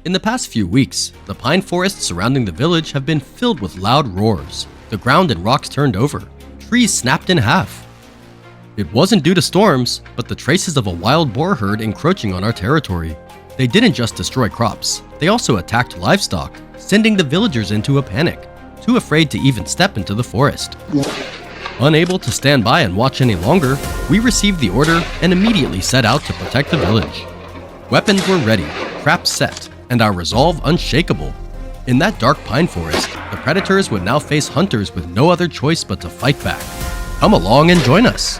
In the past few weeks, the pine forests surrounding the village have been filled with loud roars. The ground and rocks turned over. Trees snapped in half. It wasn't due to storms, but the traces of a wild boar herd encroaching on our territory. They didn't just destroy crops, they also attacked livestock, sending the villagers into a panic, too afraid to even step into the forest. Unable to stand by and watch any longer, we received the order and immediately set out to protect the village. Weapons were ready, traps set, and our resolve unshakable. In that dark pine forest, the predators would now face hunters with no other choice but to fight back. Come along and join us.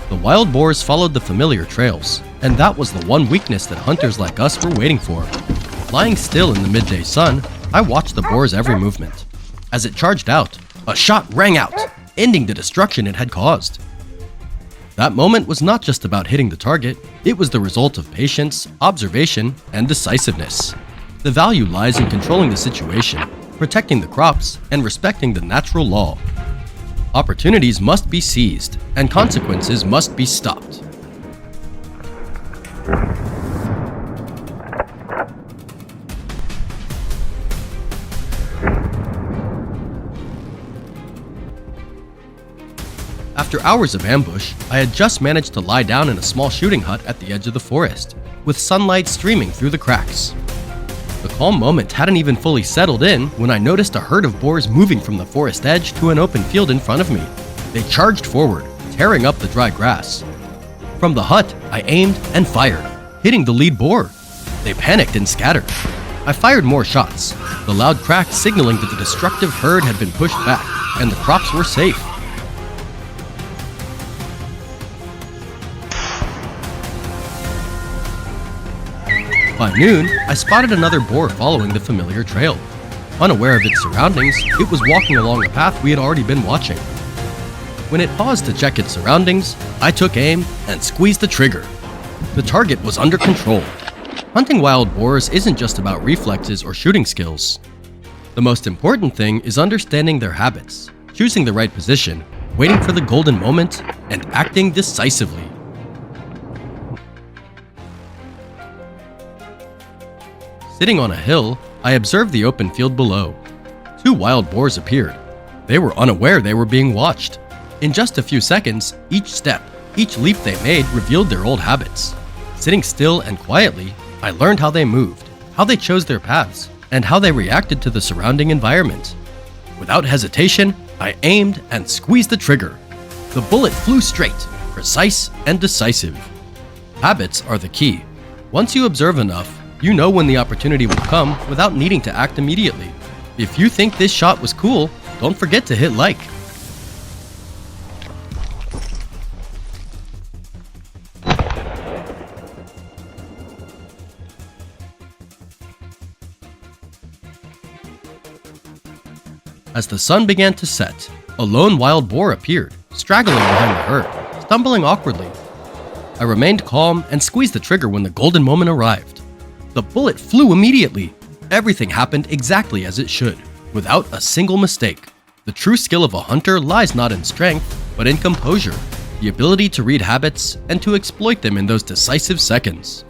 The wild boars followed the familiar trails, and that was the one weakness that hunters like us were waiting for. Lying still in the midday sun, I watched the boar's every movement. As it charged out, a shot rang out, ending the destruction it had caused. That moment was not just about hitting the target, it was the result of patience, observation, and decisiveness. The value lies in controlling the situation, protecting the crops, and respecting the natural law. Opportunities must be seized, and consequences must be stopped. After hours of ambush, I had just managed to lie down in a small shooting hut at the edge of the forest, with sunlight streaming through the cracks. The calm moment hadn't even fully settled in when I noticed a herd of boars moving from the forest edge to an open field in front of me. They charged forward, tearing up the dry grass. From the hut, I aimed and fired, hitting the lead boar. They panicked and scattered. I fired more shots, the loud crack signaling that the destructive herd had been pushed back and the crops were safe. By noon, I spotted another boar following the familiar trail. Unaware of its surroundings, it was walking along a path we had already been watching. When it paused to check its surroundings, I took aim and squeezed the trigger. The target was under control. Hunting wild boars isn't just about reflexes or shooting skills. The most important thing is understanding their habits, choosing the right position, waiting for the golden moment, and acting decisively. Sitting on a hill, I observed the open field below. Two wild boars appeared. They were unaware they were being watched. In just a few seconds, each step, each leap they made revealed their old habits. Sitting still and quietly, I learned how they moved, how they chose their paths, and how they reacted to the surrounding environment. Without hesitation, I aimed and squeezed the trigger. The bullet flew straight, precise and decisive. Habits are the key. Once you observe enough, you know when the opportunity will come without needing to act immediately. If you think this shot was cool, don't forget to hit like. As the sun began to set, a lone wild boar appeared, straggling behind the herd, stumbling awkwardly. I remained calm and squeezed the trigger when the golden moment arrived. The bullet flew immediately. Everything happened exactly as it should, without a single mistake. The true skill of a hunter lies not in strength, but in composure, the ability to read habits and to exploit them in those decisive seconds.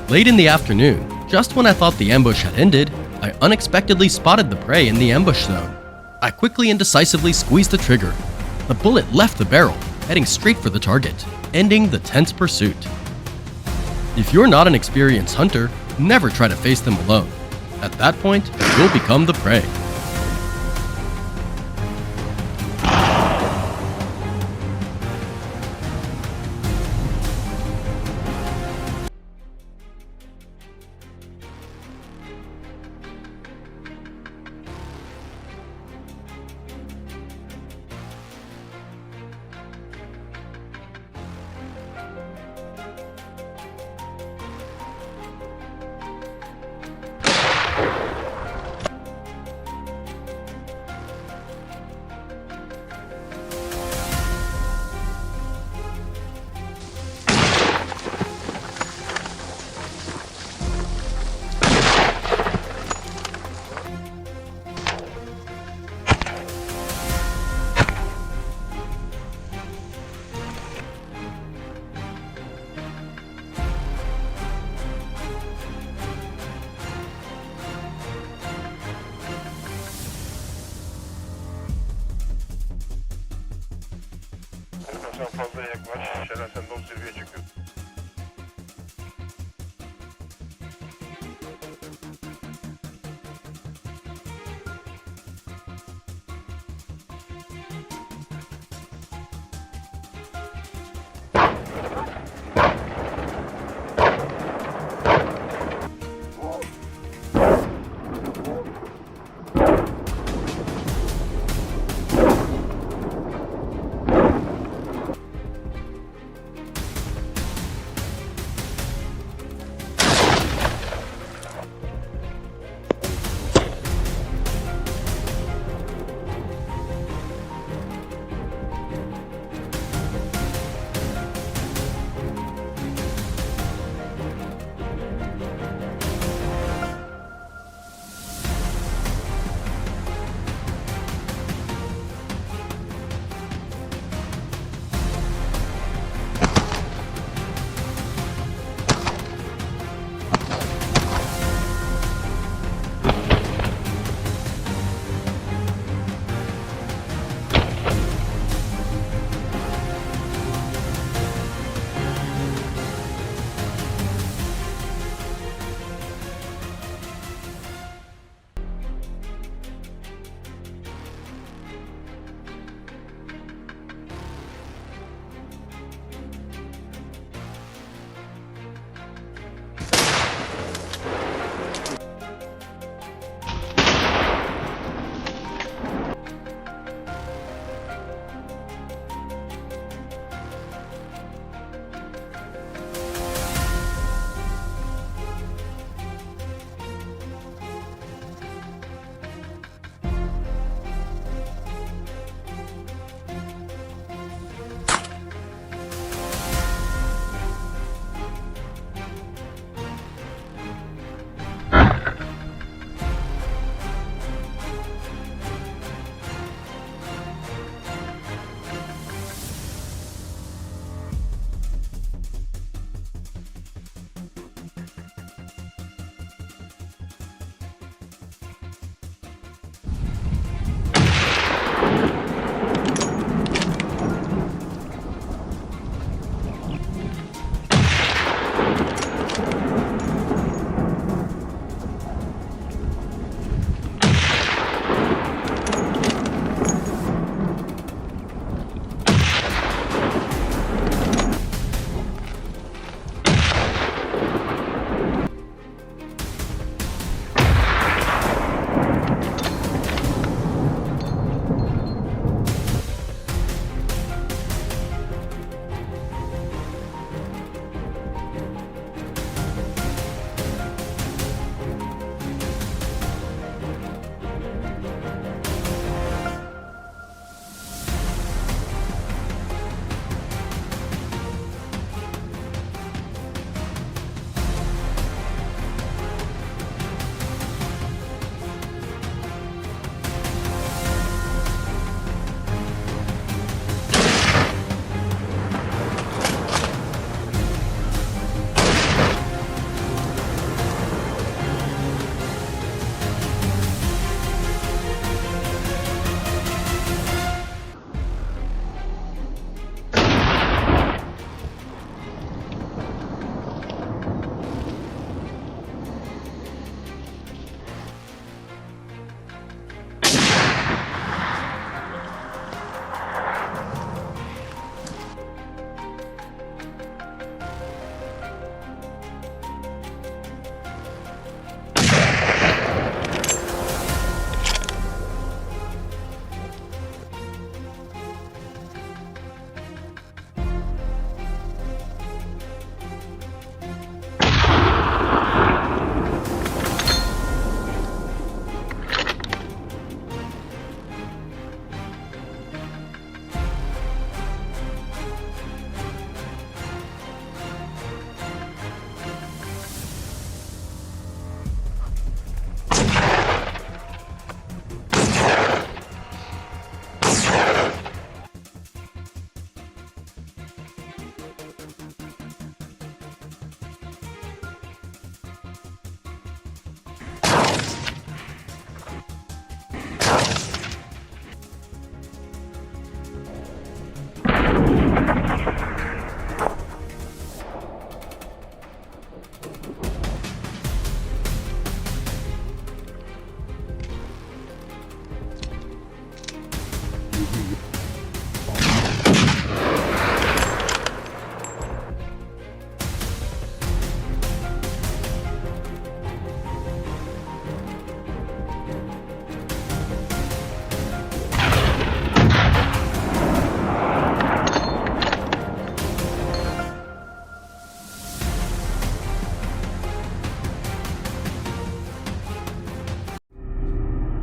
Late in the afternoon, just when I thought the ambush had ended, I unexpectedly spotted the prey in the ambush zone. I quickly and decisively squeezed the trigger. The bullet left the barrel, heading straight for the target, ending the tense pursuit. If you're not an experienced hunter, never try to face them alone. At that point, you'll become the prey. Sen fazla yaklaş, Şeren sen de o zirveye çıkıyorsun.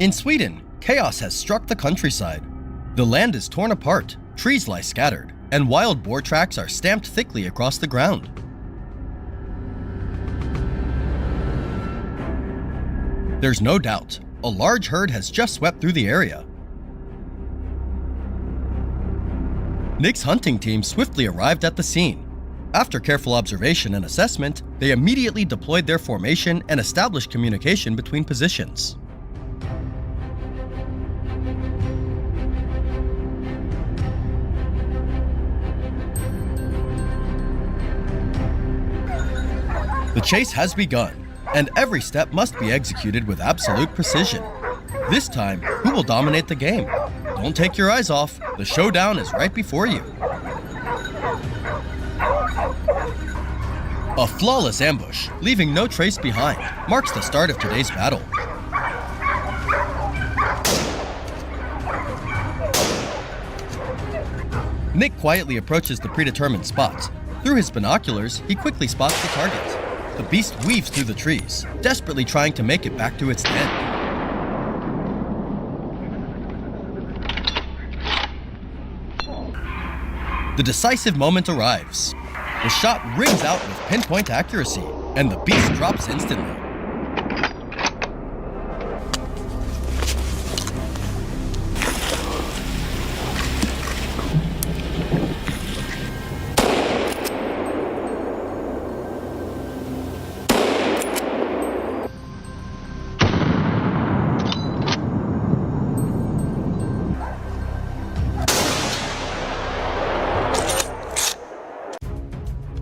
In Sweden, chaos has struck the countryside. The land is torn apart, trees lie scattered, and wild boar tracks are stamped thickly across the ground. There's no doubt, a large herd has just swept through the area. Nick's hunting team swiftly arrived at the scene. After careful observation and assessment, they immediately deployed their formation and established communication between positions. The chase has begun, and every step must be executed with absolute precision. This time, who will dominate the game? Don't take your eyes off, the showdown is right before you. A flawless ambush, leaving no trace behind, marks the start of today's battle. Nick quietly approaches the predetermined spot. Through his binoculars, he quickly spots the target. The beast weaves through the trees, desperately trying to make it back to its den. The decisive moment arrives. The shot rings out with pinpoint accuracy, and the beast drops instantly.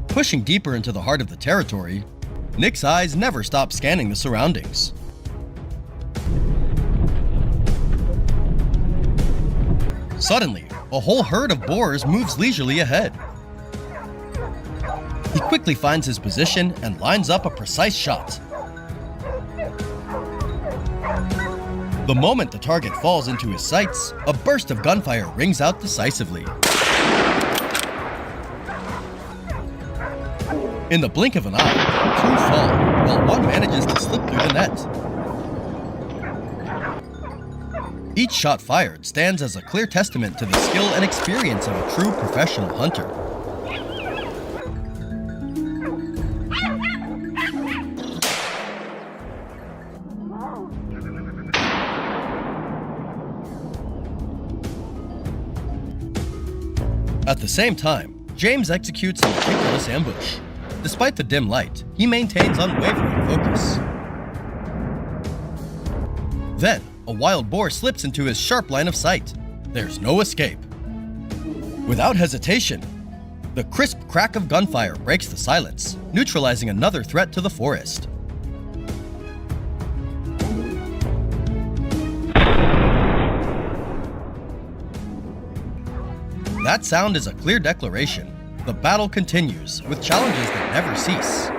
Pushing deeper into the heart of the territory, Nick's eyes never stop scanning the surroundings. Suddenly, a whole herd of boars moves leisurely ahead. He quickly finds his position and lines up a precise shot. The moment the target falls into his sights, a burst of gunfire rings out decisively. In the blink of an eye, two fall, while one manages to slip through the net. Each shot fired stands as a clear testament to the skill and experience of a true professional hunter. At the same time, James executes a meticulous ambush. Despite the dim light, he maintains unwavering focus. Then, a wild boar slips into his sharp line of sight. There's no escape. Without hesitation, the crisp crack of gunfire breaks the silence, neutralizing another threat to the forest. That sound is a clear declaration. The battle continues, with challenges that never cease.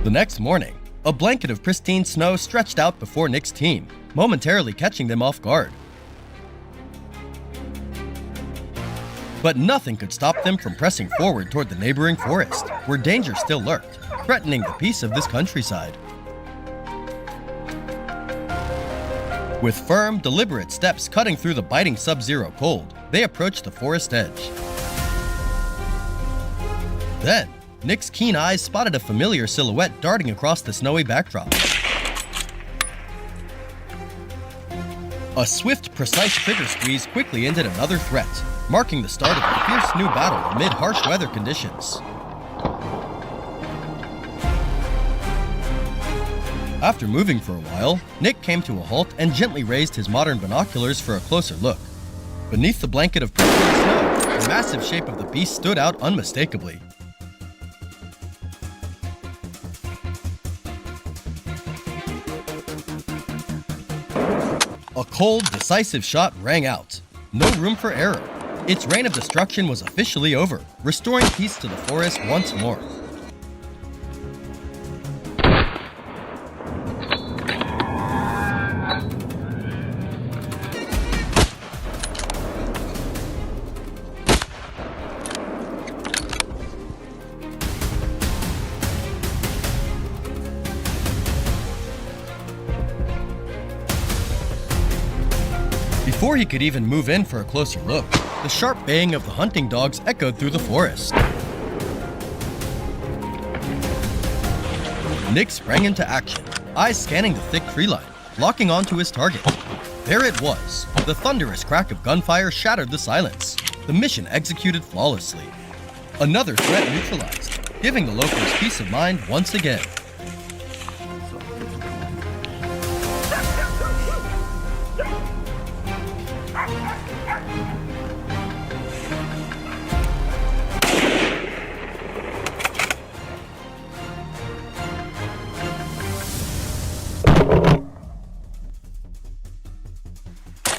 The next morning, a blanket of pristine snow stretched out before Nick's team, momentarily catching them off guard. But nothing could stop them from pressing forward toward the neighboring forest, where danger still lurked, threatening the peace of this countryside. With firm, deliberate steps cutting through the biting sub-zero cold, they approached the forest edge. Then, Nick's keen eyes spotted a familiar silhouette darting across the snowy backdrop. A swift, precise trigger squeeze quickly ended another threat, marking the start of a fierce new battle amid harsh weather conditions. After moving for a while, Nick came to a halt and gently raised his modern binoculars for a closer look. Beneath the blanket of pristine snow, the massive shape of the beast stood out unmistakably. A cold, decisive shot rang out. No room for error. Its reign of destruction was officially over, restoring peace to the forest once more. Before he could even move in for a closer look, the sharp baying of the hunting dogs echoed through the forest. Nick sprang into action, eyes scanning the thick tree line, locking onto his target. There it was. The thunderous crack of gunfire shattered the silence. The mission executed flawlessly. Another threat neutralized, giving the locals peace of mind once again.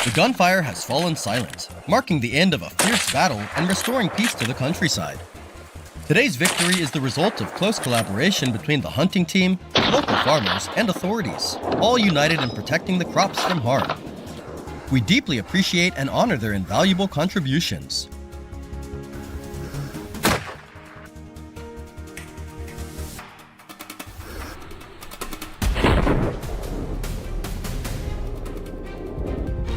The gunfire has fallen silent, marking the end of a fierce battle and restoring peace to the countryside. Today's victory is the result of close collaboration between the hunting team, local farmers, and authorities, all united in protecting the crops from harm. We deeply appreciate and honor their invaluable contributions.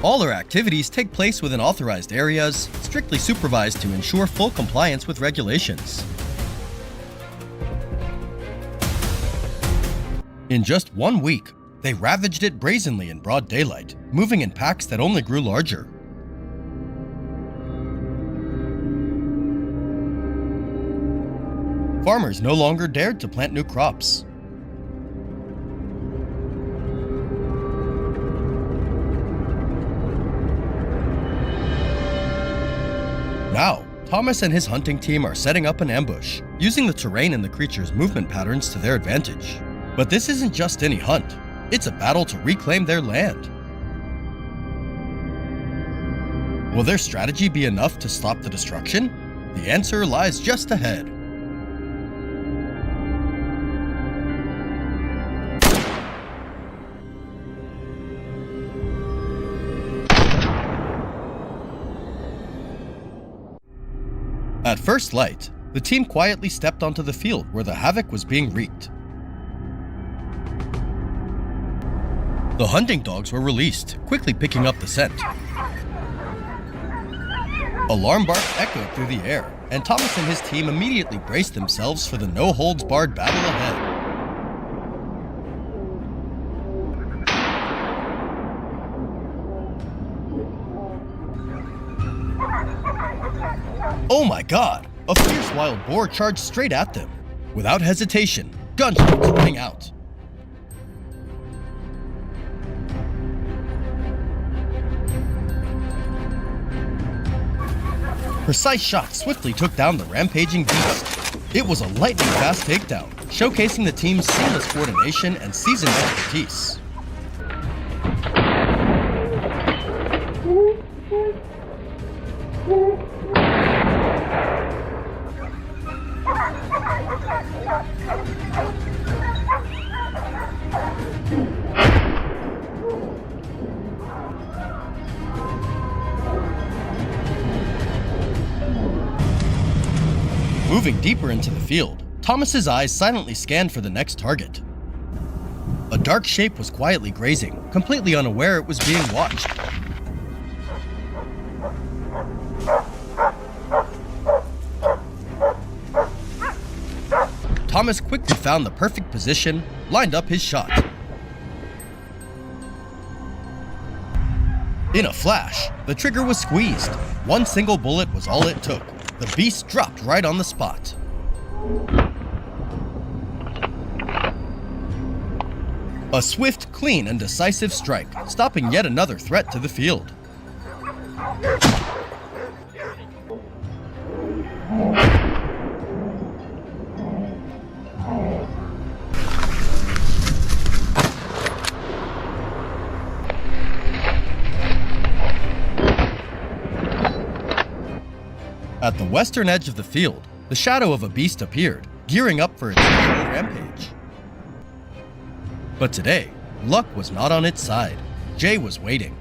All our activities take place within authorized areas, strictly supervised to ensure full compliance with regulations. In just 1 week, they ravaged it brazenly in broad daylight, moving in packs that only grew larger. Farmers no longer dared to plant new crops. Now, Thomas and his hunting team are setting up an ambush, using the terrain and the creature's movement patterns to their advantage. But this isn't just any hunt, it's a battle to reclaim their land. Will their strategy be enough to stop the destruction? The answer lies just ahead. At first light, the team quietly stepped onto the field where the havoc was being wreaked. The hunting dogs were released, quickly picking up the scent. Alarm barks echoed through the air, and Thomas and his team immediately braced themselves for the no-holds-barred battle ahead. Oh my god! A fierce wild boar charged straight at them. Without hesitation, gunshots rang out. Precise shots swiftly took down the rampaging beast. It was a lightning-fast takedown, showcasing the team's seamless coordination and seasoned expertise. Moving deeper into the field, Thomas's eyes silently scanned for the next target. A dark shape was quietly grazing, completely unaware it was being watched. Thomas quickly found the perfect position, lined up his shot. In a flash, the trigger was squeezed. One single bullet was all it took. The beast dropped right on the spot. A swift, clean, and decisive strike, stopping yet another threat to the field. At the western edge of the field, the shadow of a beast appeared, gearing up for its usual rampage. But today, luck was not on its side. Jay was waiting.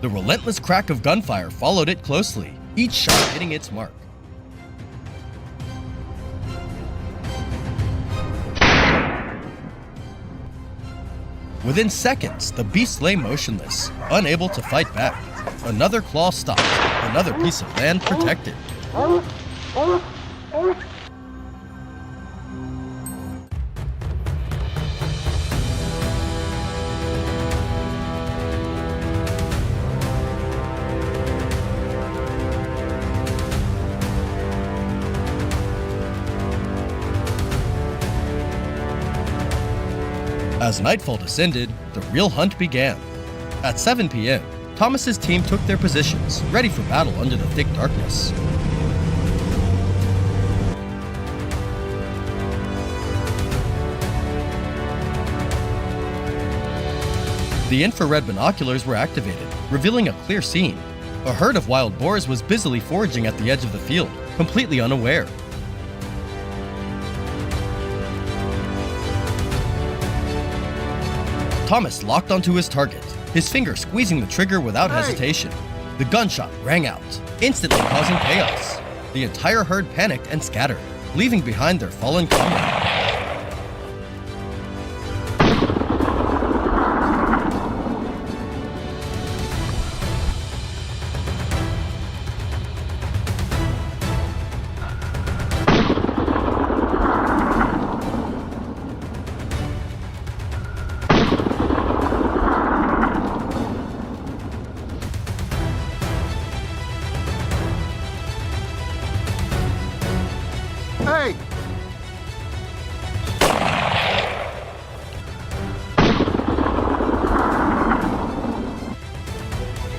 The relentless crack of gunfire followed it closely, each shot hitting its mark. Within seconds, the beast lay motionless, unable to fight back. Another claw stopped, another piece of land protected. As nightfall descended, the real hunt began. At 7 p.m., Thomas's team took their positions, ready for battle under the thick darkness. The infrared binoculars were activated, revealing a clear scene. A herd of wild boars was busily foraging at the edge of the field, completely unaware. Thomas locked onto his target, his finger squeezing the trigger without hesitation. The gunshot rang out, instantly causing chaos. The entire herd panicked and scattered, leaving behind their fallen comrade. Hey!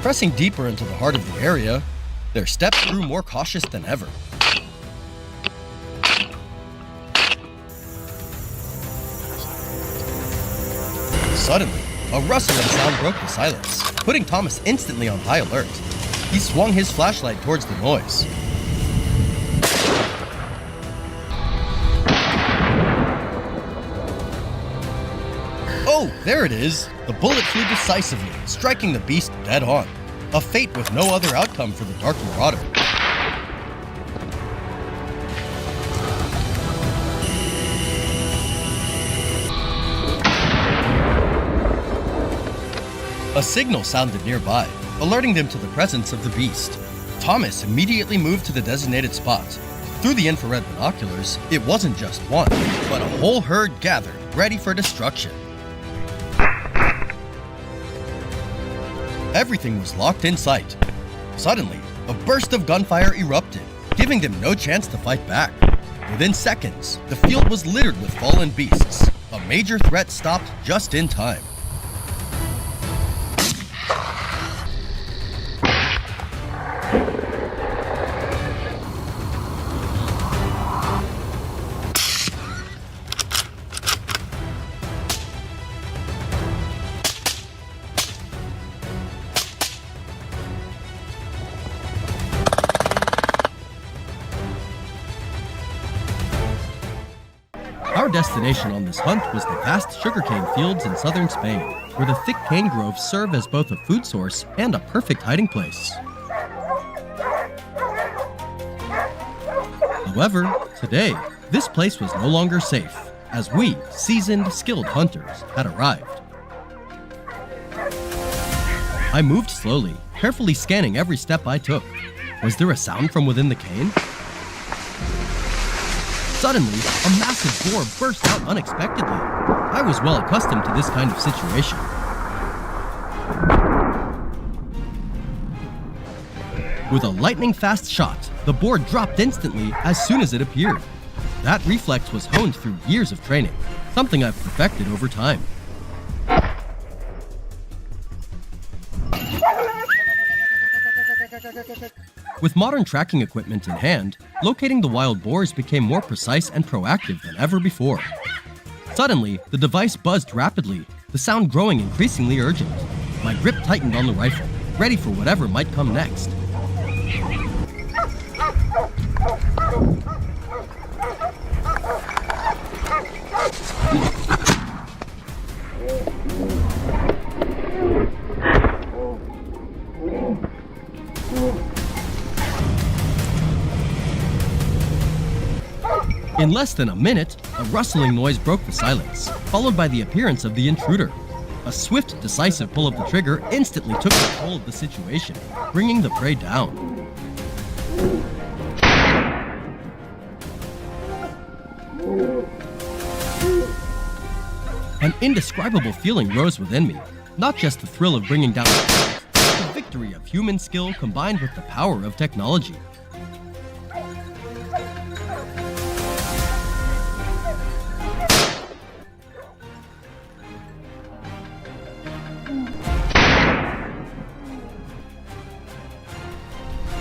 Pressing deeper into the heart of the area, their steps grew more cautious than ever. Suddenly, a rustling sound broke the silence, putting Thomas instantly on high alert. He swung his flashlight towards the noise. Oh, there it is! The bullet flew decisively, striking the beast dead on. A fate with no other outcome for the Dark Marauder. A signal sounded nearby, alerting them to the presence of the beast. Thomas immediately moved to the designated spot. Through the infrared binoculars, it wasn't just one, but a whole herd gathered, ready for destruction. Everything was locked in sight. Suddenly, a burst of gunfire erupted, giving them no chance to fight back. Within seconds, the field was littered with fallen beasts. A major threat stopped just in time. Our destination on this hunt was the vast sugarcane fields in southern Spain, where the thick cane groves serve as both a food source and a perfect hiding place. However, today, this place was no longer safe, as we, seasoned, skilled hunters, had arrived. I moved slowly, carefully scanning every step I took. Was there a sound from within the cane? Suddenly, a massive boar burst out unexpectedly. I was well accustomed to this kind of situation. With a lightning-fast shot, the boar dropped instantly as soon as it appeared. That reflex was honed through years of training, something I've perfected over time. With modern tracking equipment in hand, locating the wild boars became more precise and proactive than ever before. Suddenly, the device buzzed rapidly, the sound growing increasingly urgent. My grip tightened on the rifle, ready for whatever might come next. In less than a minute, a rustling noise broke the silence, followed by the appearance of the intruder. A swift, decisive pull of the trigger instantly took control of the situation, bringing the prey down. An indescribable feeling rose within me, not just the thrill of bringing down the prey, but the victory of human skill combined with the power of technology.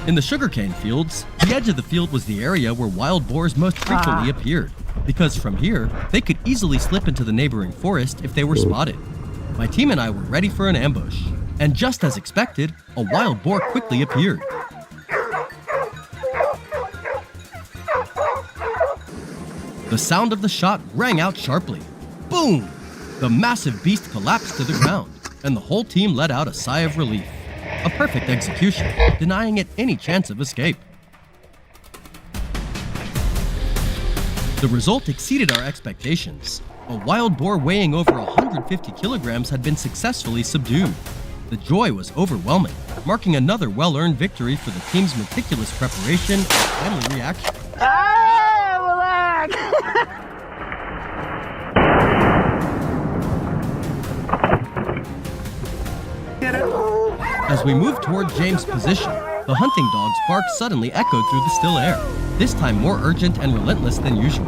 In the sugarcane fields, the edge of the field was the area where wild boars most frequently appeared, because from here, they could easily slip into the neighboring forest if they were spotted. My team and I were ready for an ambush, and just as expected, a wild boar quickly appeared. The sound of the shot rang out sharply. Boom! The massive beast collapsed to the ground, and the whole team let out a sigh of relief. A perfect execution, denying it any chance of escape. The result exceeded our expectations. A wild boar weighing over 150 kilograms had been successfully subdued. The joy was overwhelming, marking another well-earned victory for the team's meticulous preparation and timely reaction. As we moved toward James' position, the hunting dog's bark suddenly echoed through the still air, this time more urgent and relentless than usual.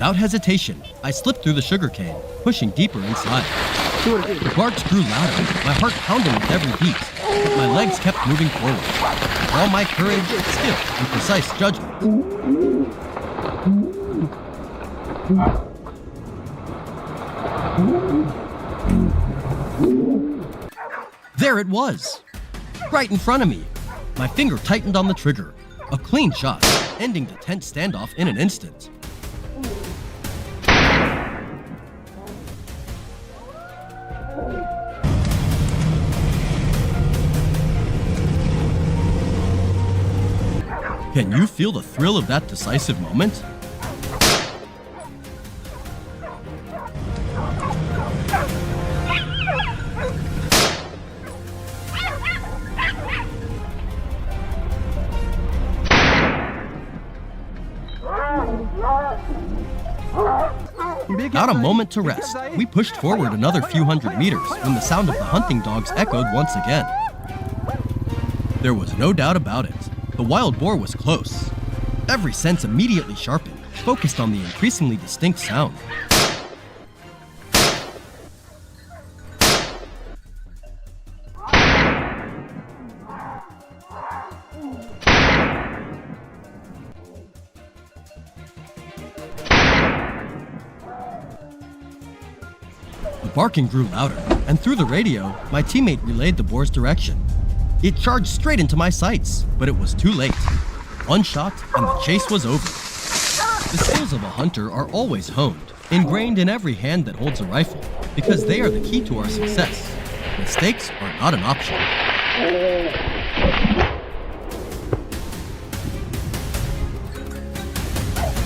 Without hesitation, I slipped through the sugarcane, pushing deeper inside. The barks grew louder, my heart pounding with every beat, but my legs kept moving forward. With all my courage, skill, and precise judgment. There it was! Right in front of me! My finger tightened on the trigger. A clean shot, ending the tense standoff in an instant. Can you feel the thrill of that decisive moment? Without a moment to rest, we pushed forward another few hundred meters when the sound of the hunting dogs echoed once again. There was no doubt about it. The wild boar was close. Every sense immediately sharpened, focused on the increasingly distinct sound. The barking grew louder, and through the radio, my teammate relayed the boar's direction. It charged straight into my sights, but it was too late. One shot, and the chase was over. The skills of a hunter are always honed, ingrained in every hand that holds a rifle, because they are the key to our success. Mistakes are not an option.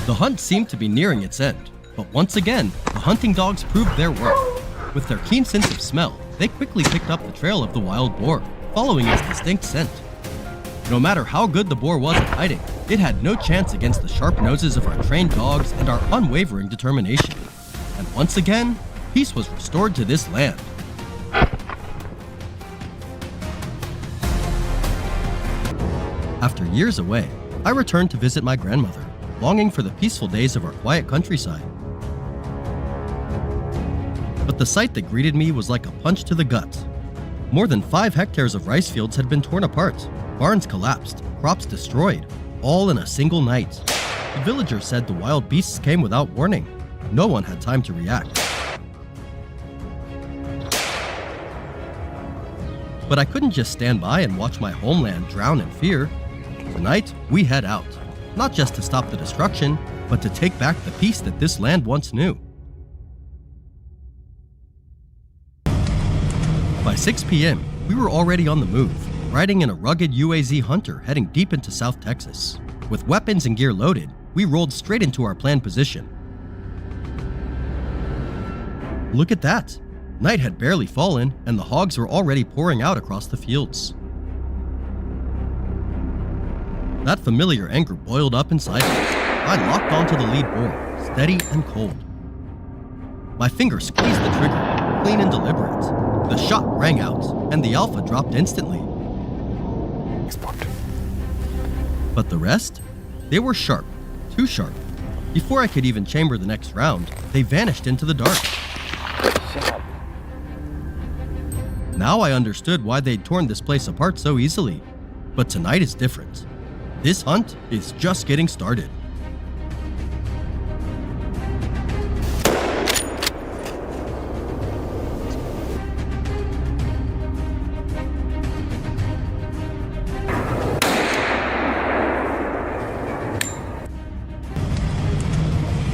The hunt seemed to be nearing its end, but once again, the hunting dogs proved their worth. With their keen sense of smell, they quickly picked up the trail of the wild boar, following its distinct scent. No matter how good the boar was at hiding, it had no chance against the sharp noses of our trained dogs and our unwavering determination. And once again, peace was restored to this land. After years away, I returned to visit my grandmother, longing for the peaceful days of our quiet countryside. But the sight that greeted me was like a punch to the gut. More than 5 hectares of rice fields had been torn apart, barns collapsed, crops destroyed, all in a single night. The villagers said the wild beasts came without warning. No one had time to react. But I couldn't just stand by and watch my homeland drown in fear. Tonight, we head out, not just to stop the destruction, but to take back the peace that this land once knew. By 6 p.m., we were already on the move, riding in a rugged UAZ Hunter heading deep into South Texas. With weapons and gear loaded, we rolled straight into our planned position. Look at that! Night had barely fallen, and the hogs were already pouring out across the fields. That familiar anger boiled up inside me. I locked onto the lead boar, steady and cold. My finger squeezed the trigger, clean and deliberate. The shot rang out, and the alpha dropped instantly. But the rest? They were sharp, too sharp. Before I could even chamber the next round, they vanished into the dark. Now I understood why they'd torn this place apart so easily. But tonight is different. This hunt is just getting started.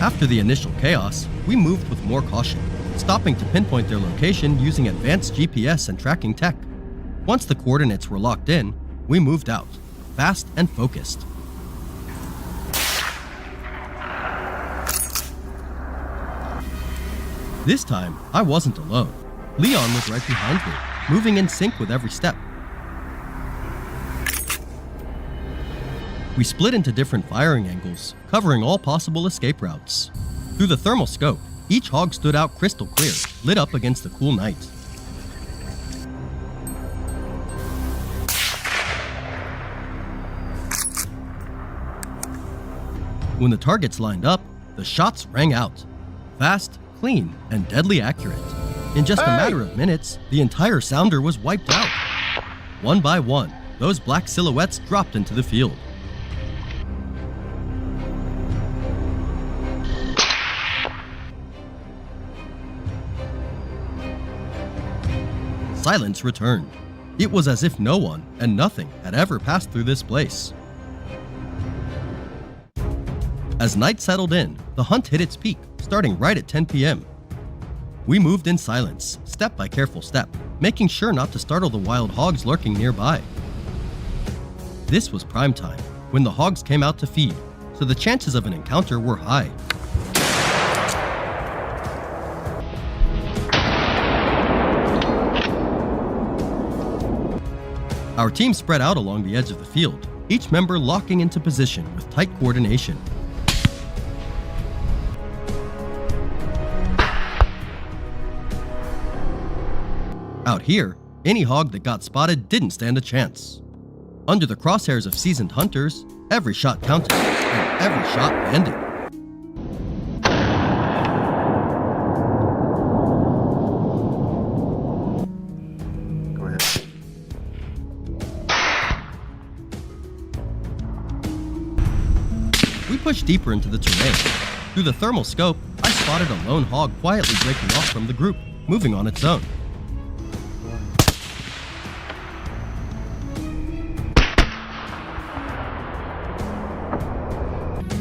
After the initial chaos, we moved with more caution, stopping to pinpoint their location using advanced GPS and tracking tech. Once the coordinates were locked in, we moved out, fast and focused. This time, I wasn't alone. Leon was right behind me, moving in sync with every step. We split into different firing angles, covering all possible escape routes. Through the thermal scope, each hog stood out crystal clear, lit up against the cool night. When the targets lined up, the shots rang out. Fast, clean, and deadly accurate. In just a matter of minutes, the entire sounder was wiped out. One by one, those black silhouettes dropped into the field. Silence returned. It was as if no one and nothing had ever passed through this place. As night settled in, the hunt hit its peak, starting right at 10 p.m. We moved in silence, step by careful step, making sure not to startle the wild hogs lurking nearby. This was prime time, when the hogs came out to feed, so the chances of an encounter were high. Our team spread out along the edge of the field, each member locking into position with tight coordination. Out here, any hog that got spotted didn't stand a chance. Under the crosshairs of seasoned hunters, every shot counted, and every shot landed. We pushed deeper into the terrain. Through the thermal scope, I spotted a lone hog quietly breaking off from the group, moving on its own.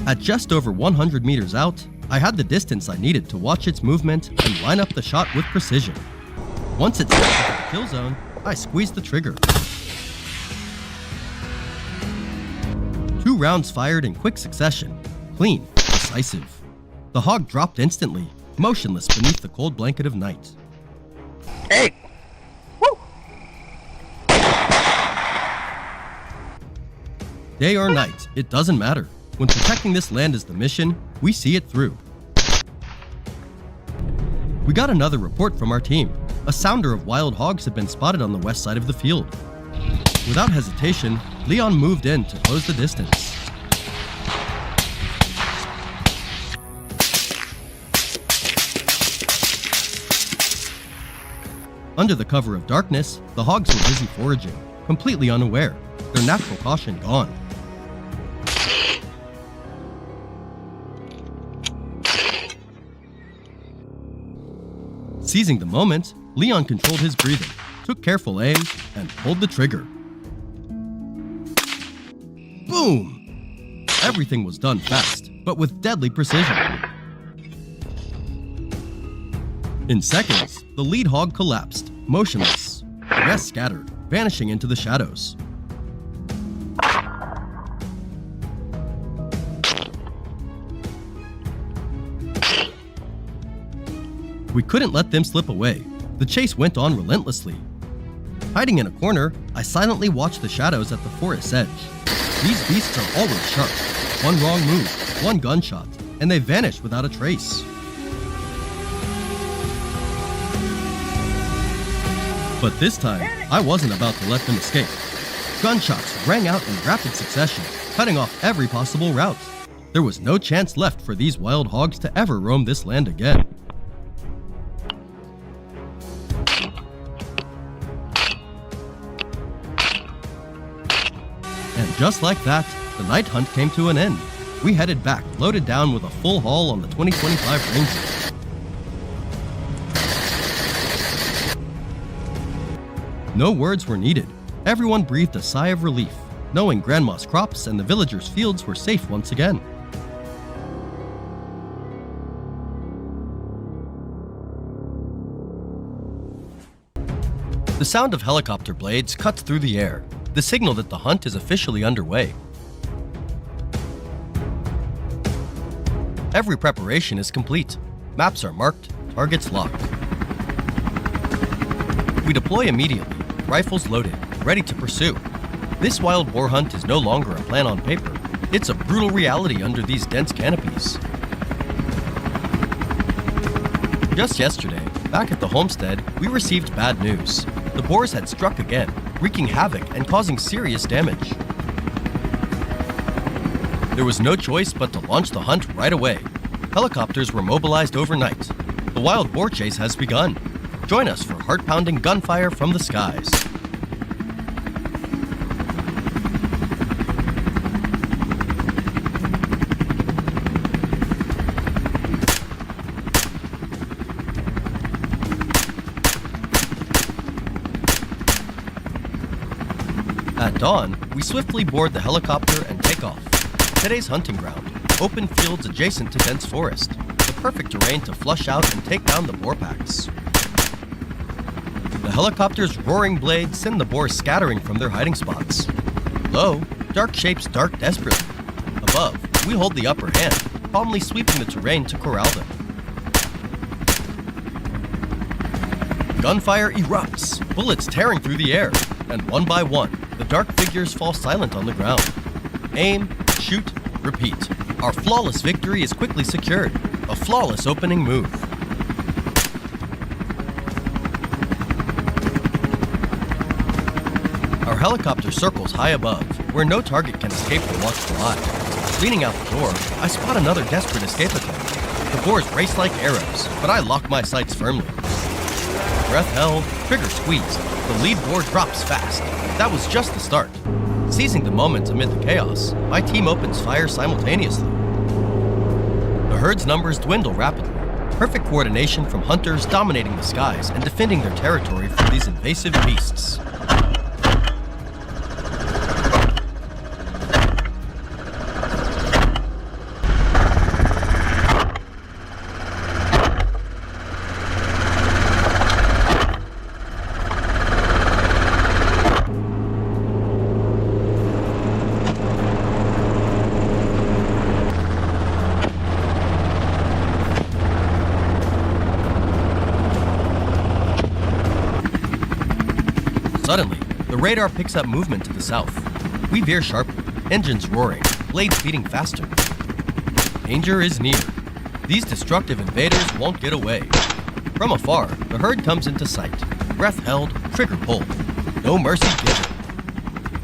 At just over 100 meters out, I had the distance I needed to watch its movement and line up the shot with precision. Once it stepped into the kill zone, I squeezed the trigger. 2 rounds fired in quick succession, clean, decisive. The hog dropped instantly, motionless beneath the cold blanket of night. Hey! Woo! Day or night, it doesn't matter. When protecting this land is the mission, we see it through. We got another report from our team. A sounder of wild hogs had been spotted on the west side of the field. Without hesitation, Leon moved in to close the distance. Under the cover of darkness, the hogs were busy foraging, completely unaware, their natural caution gone. Seizing the moment, Leon controlled his breathing, took careful aim, and pulled the trigger. Boom! Everything was done fast, but with deadly precision. In seconds, the lead hog collapsed, motionless. The rest scattered, vanishing into the shadows. We couldn't let them slip away. The chase went on relentlessly. Hiding in a corner, I silently watched the shadows at the forest's edge. These beasts are always sharp. One wrong move, one gunshot, and they vanish without a trace. But this time, I wasn't about to let them escape. Gunshots rang out in rapid succession, cutting off every possible route. There was no chance left for these wild hogs to ever roam this land again. And just like that, the night hunt came to an end. We headed back, loaded down with a full haul on the 2025 Ranger. No words were needed. Everyone breathed a sigh of relief, knowing Grandma's crops and the villagers' fields were safe once again. The sound of helicopter blades cuts through the air, the signal that the hunt is officially underway. Every preparation is complete. Maps are marked, targets locked. We deploy immediately, rifles loaded, ready to pursue. This wild boar hunt is no longer a plan on paper. It's a brutal reality under these dense canopies. Just yesterday, back at the homestead, we received bad news. The boars had struck again, wreaking havoc and causing serious damage. There was no choice but to launch the hunt right away. Helicopters were mobilized overnight. The wild boar chase has begun. Join us for heart-pounding gunfire from the skies. At dawn, we swiftly board the helicopter and take off. Today's hunting ground, open fields adjacent to dense forest, the perfect terrain to flush out and take down the boar packs. The helicopter's roaring blades send the boars scattering from their hiding spots. Low, dark shapes dart desperately. Above, we hold the upper hand, calmly sweeping the terrain to corral them. Gunfire erupts, bullets tearing through the air, and one by one, the dark figures fall silent on the ground. Aim, shoot, repeat. Our flawless victory is quickly secured. A flawless opening move. Our helicopter circles high above, where no target can escape the watchful eye. Leaning out the door, I spot another desperate escape attempt. The boars race like arrows, but I lock my sights firmly. Breath held, trigger squeezed. The lead boar drops fast. That was just the start. Seizing the moment amid the chaos, my team opens fire simultaneously. The herd's numbers dwindle rapidly. Perfect coordination from hunters dominating the skies and defending their territory from these invasive beasts. Suddenly, the radar picks up movement to the south. We veer sharply, engines roaring, blades beating faster. Danger is near. These destructive invaders won't get away. From afar, the herd comes into sight. Breath held, trigger pulled. No mercy given.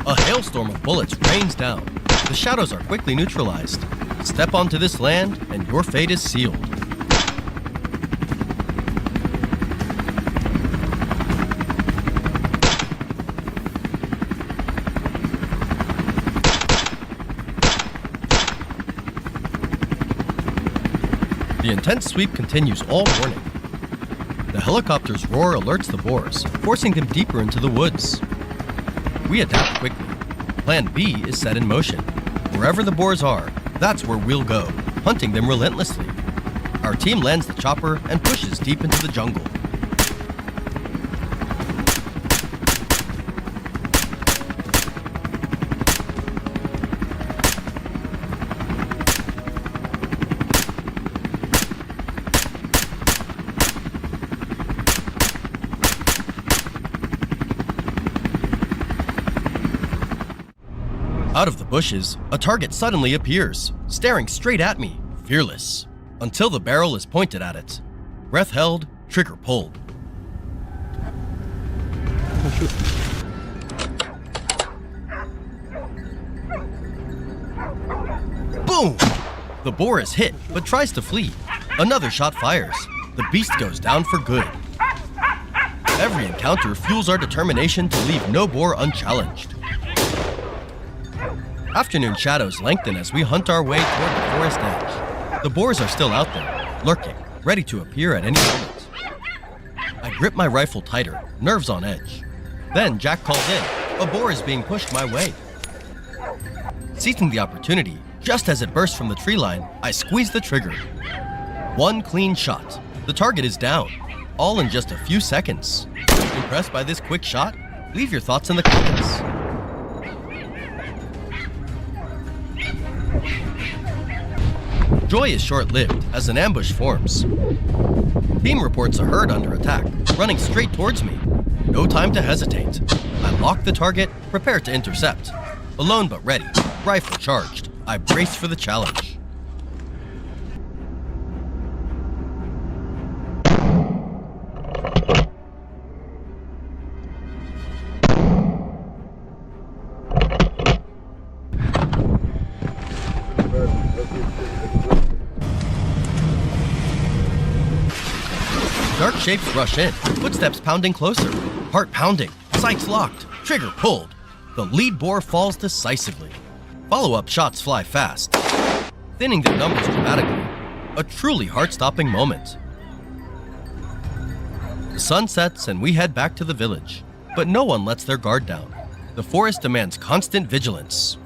A hailstorm of bullets rains down. The shadows are quickly neutralized. Step onto this land, and your fate is sealed. The intense sweep continues all morning. The helicopter's roar alerts the boars, forcing them deeper into the woods. We adapt quickly. Plan B is set in motion. Wherever the boars are, that's where we'll go, hunting them relentlessly. Our team lands the chopper and pushes deep into the jungle. Out of the bushes, a target suddenly appears, staring straight at me, fearless, until the barrel is pointed at it. Breath held, trigger pulled. Boom! The boar is hit, but tries to flee. Another shot fires. The beast goes down for good. Every encounter fuels our determination to leave no boar unchallenged. Afternoon shadows lengthen as we hunt our way toward the forest edge. The boars are still out there, lurking, ready to appear at any moment. I grip my rifle tighter, nerves on edge. Then Jack calls in. A boar is being pushed my way. Seizing the opportunity, just as it bursts from the tree line, I squeeze the trigger. One clean shot. The target is down, all in just a few seconds. Impressed by this quick shot? Leave your thoughts in the comments. Joy is short-lived as an ambush forms. Team reports a herd under attack, running straight towards me. No time to hesitate. I lock the target, prepare to intercept. Alone but ready, rifle charged, I brace for the challenge. Dark shapes rush in, footsteps pounding closer, heart pounding, sights locked, trigger pulled. The lead boar falls decisively. Follow-up shots fly fast, thinning their numbers dramatically. A truly heart-stopping moment. The sun sets and we head back to the village, but no one lets their guard down. The forest demands constant vigilance.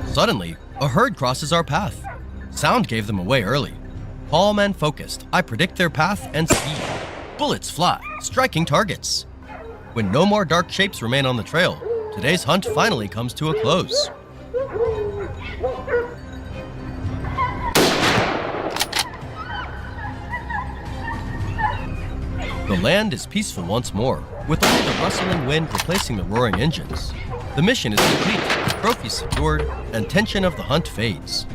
Suddenly, a herd crosses our path. Sound gave them away early. Calm and focused, I predict their path and speed. Bullets fly, striking targets. When no more dark shapes remain on the trail, today's hunt finally comes to a close. The land is peaceful once more, with only the rustling wind replacing the roaring engines. The mission is complete, trophies secured, and tension of the hunt fades.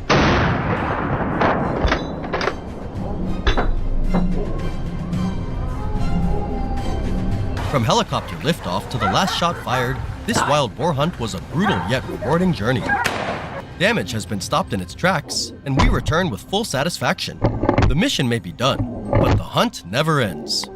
From helicopter liftoff to the last shot fired, this wild boar hunt was a brutal yet rewarding journey. Damage has been stopped in its tracks, and we return with full satisfaction. The mission may be done, but the hunt never ends.